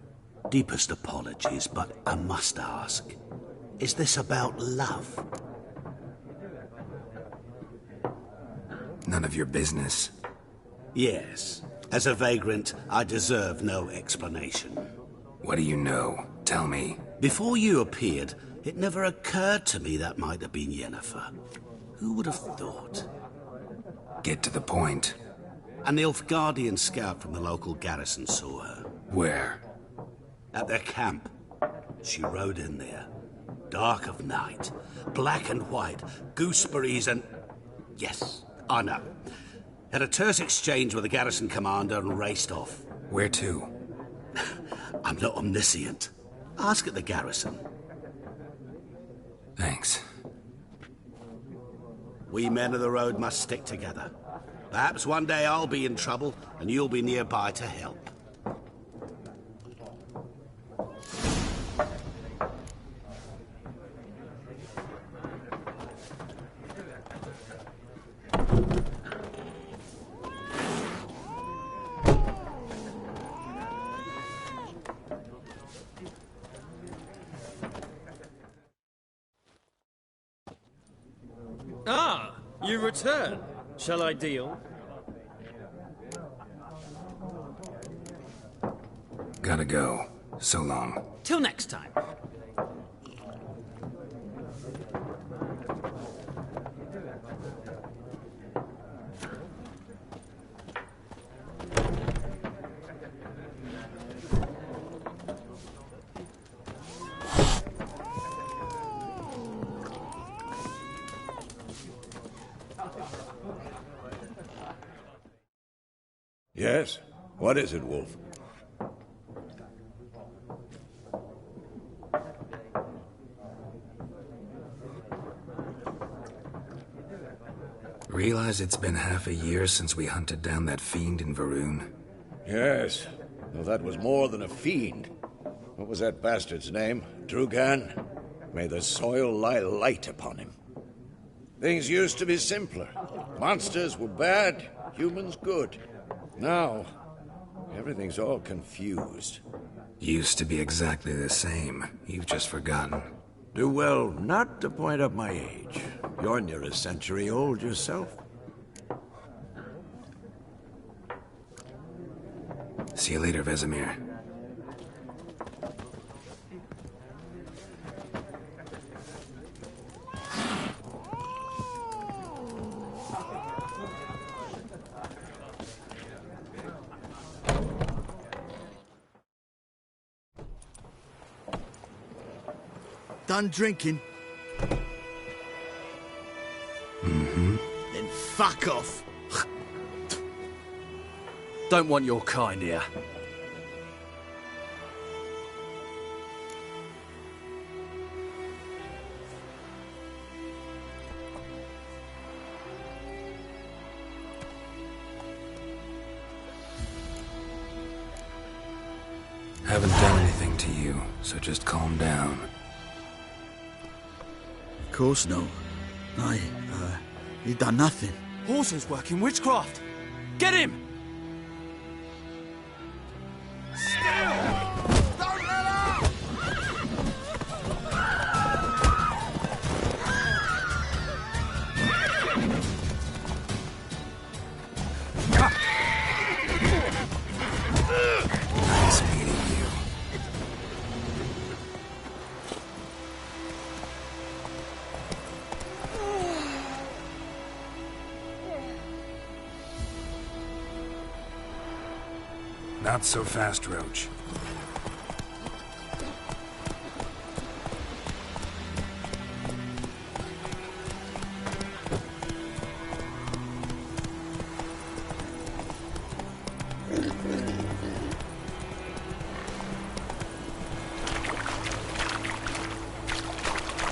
Deepest apologies, but I must ask. Is this about love? None of your business. Yes. As a vagrant, I deserve no explanation. What do you know? Tell me. Before you appeared, it never occurred to me that might have been Yennefer. Who would have thought? Get to the point. An Nilfgaardian scout from the local garrison saw her. Where? At their camp. She rode in there. Dark of night. Black and white. Gooseberries and... Yes, I know. Had a terse exchange with the garrison commander and raced off. Where to? I'm not omniscient. Ask at the garrison. Thanks. We men of the road must stick together. Perhaps one day I'll be in trouble and you'll be nearby to help. Ah, you return. Shall I deal? Gotta go. So long. Till next time. Yes? What is it, Wolf? Realize it's been half a year since we hunted down that fiend in Varun? Yes, though that was more than a fiend. What was that bastard's name? Drugan? May the soil lie light upon him. Things used to be simpler. Monsters were bad, humans good. Now, Everything's all confused. Used to be exactly the same. You've just forgotten. Do well not to point up my age. You're near a century old yourself. See you later, Vesemir. Done drinking? Mm-hmm. Then fuck off. Don't want your kind here. Haven't done anything to you, so just calm down. Of course no. He done nothing. Horses working witchcraft! Get him! Nice meeting you. Not so fast, Roach.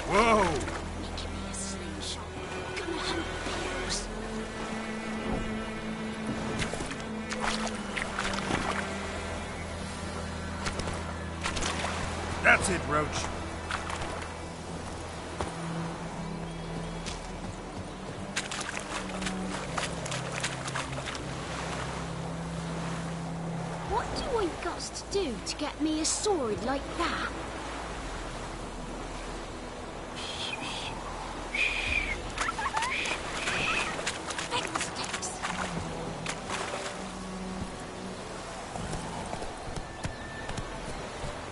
Whoa! That's it, Roach. What do I got to do to get me a sword like that?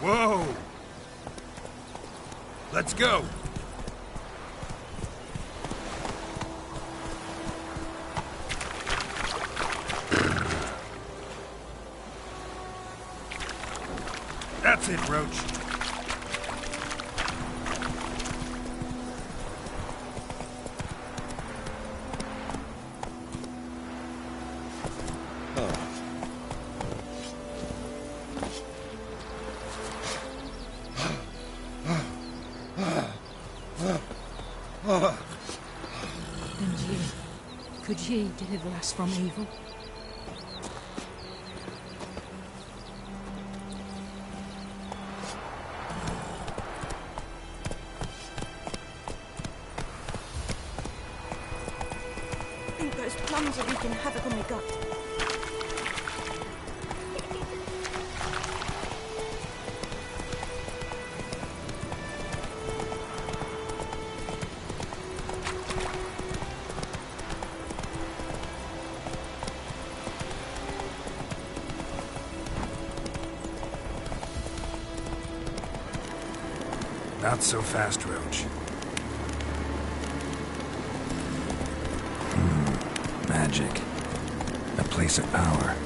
Whoa! Let's go! That's it, Roach. And ye, could ye deliver us from evil? I think those plums are wreaking havoc on my gut. Not so fast, Roach. Magic. A place of power.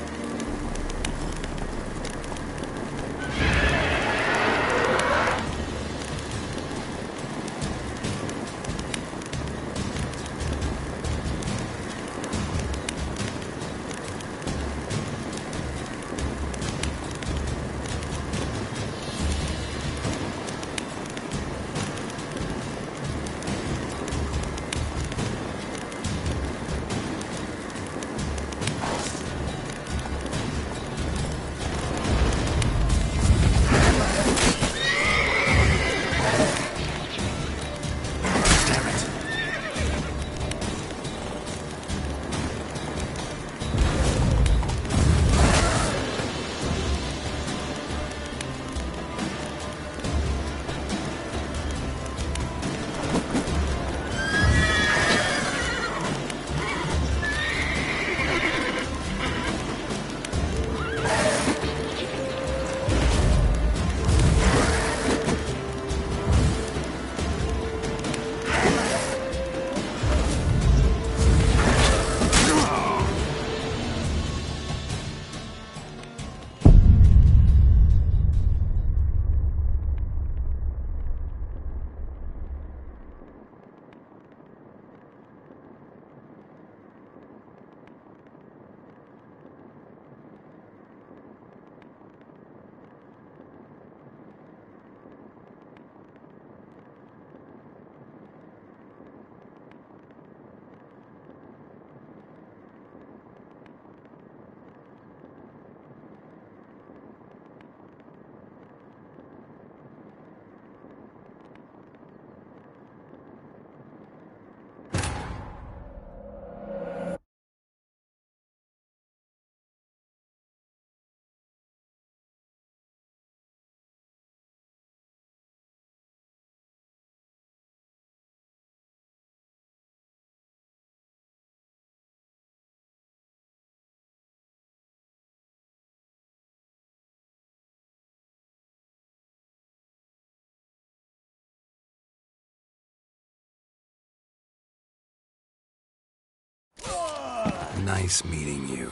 Nice meeting you.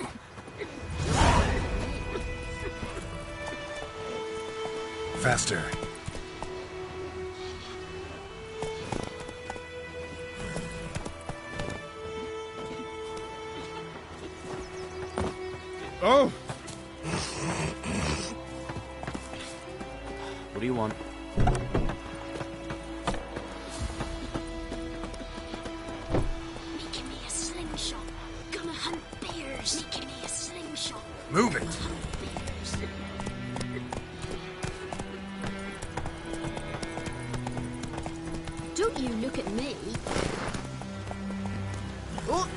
Faster. Oh! What do you want? Making me a slingshot. Gonna hunt bears. Making me a slingshot. Move it! Don't you look at me. Oh.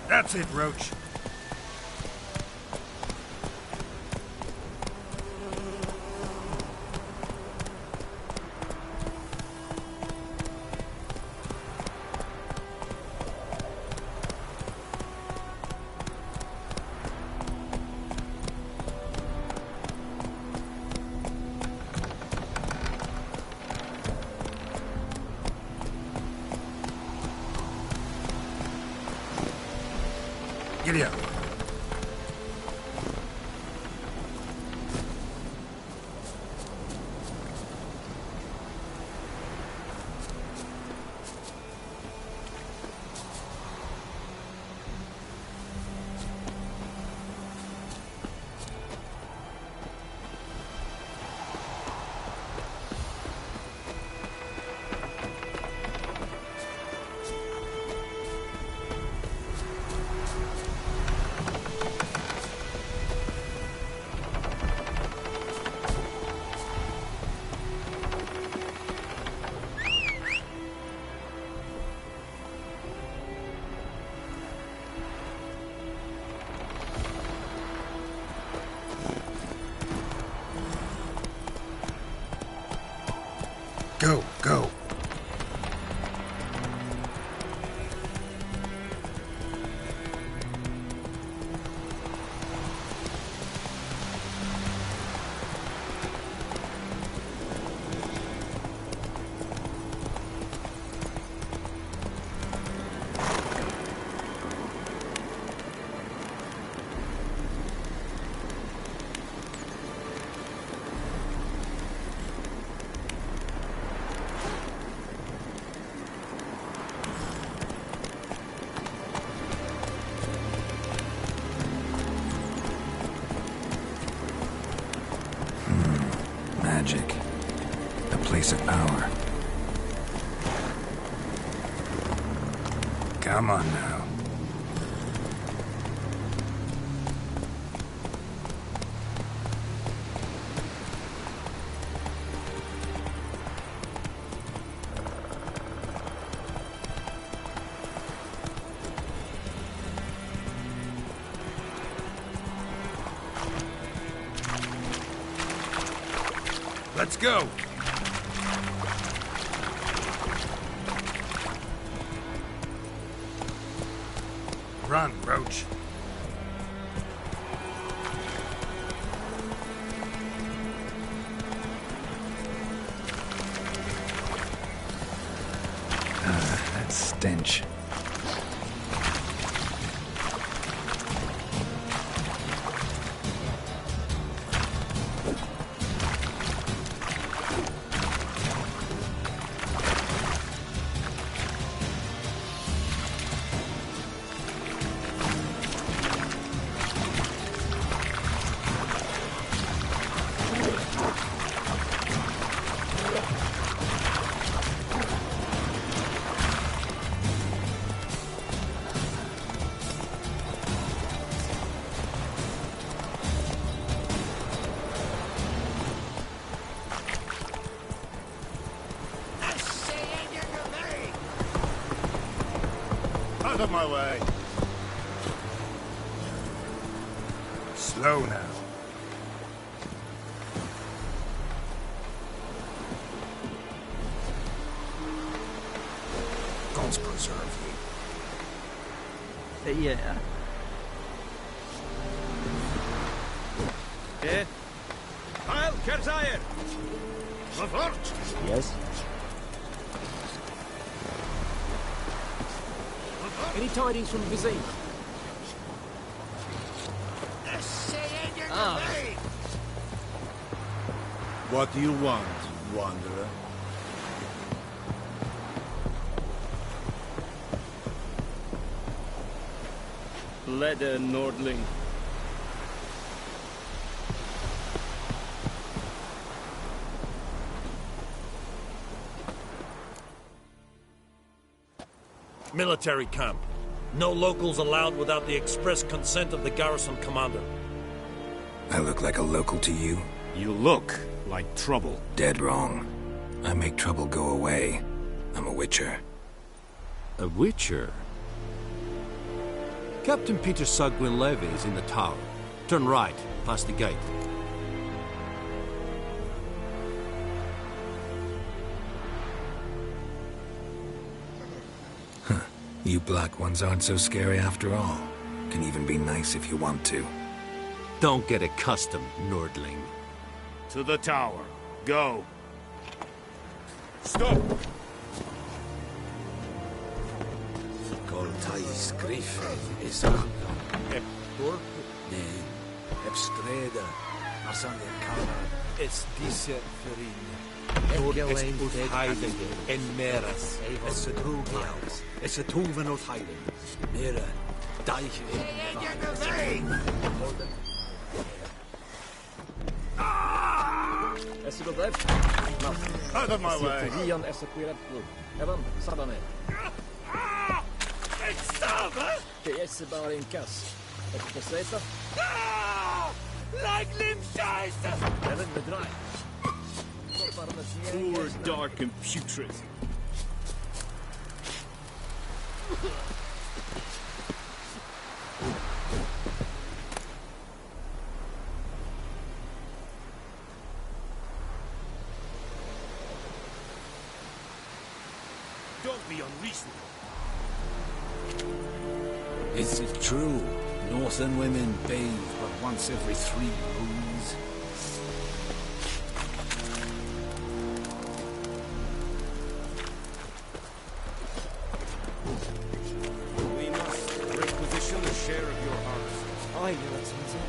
That's it, Roach. Giddy up. Go, go. Magic. The place of power. Come on now. Let's go! Run, Roach. That stench. Out of my way. Slow now. God's preserve you. Yeah. Eh? Heil, Kerzaier! Sofort! Yes? Any tidings from Vizine? What do you want, wanderer? Leather, Nordling. Military camp. No locals allowed without the express consent of the garrison commander. I look like a local to you? You look like trouble. Dead wrong. I make trouble go away. I'm a witcher. A witcher? Captain Peter Sugwin Levy is in the tower. Turn right, past the gate. You black ones aren't so scary after all. Can even be nice if you want to. Don't get accustomed, Nordling. To the tower. Go. Stop! Coltais griffen is aan. Dorp? Nee, heb streden. Als aan de kamer. Es diese Verine. Dort es ut heiden en meres. Es se droogjaus. Es se toven ut heiden. Mere, deichen in Esse go blijft. Out of my way. Rian esse cuirat club. Evan, sabane. Que esse bar in kas. Het besleta. Like limscheiße! Evan bedraai. Poor, dark, and putrid. Don't be unreasonable. Is it true? Northern women bathe but once every 3 moons. We must requisition a share of your harvest. Aye, Your Excellency.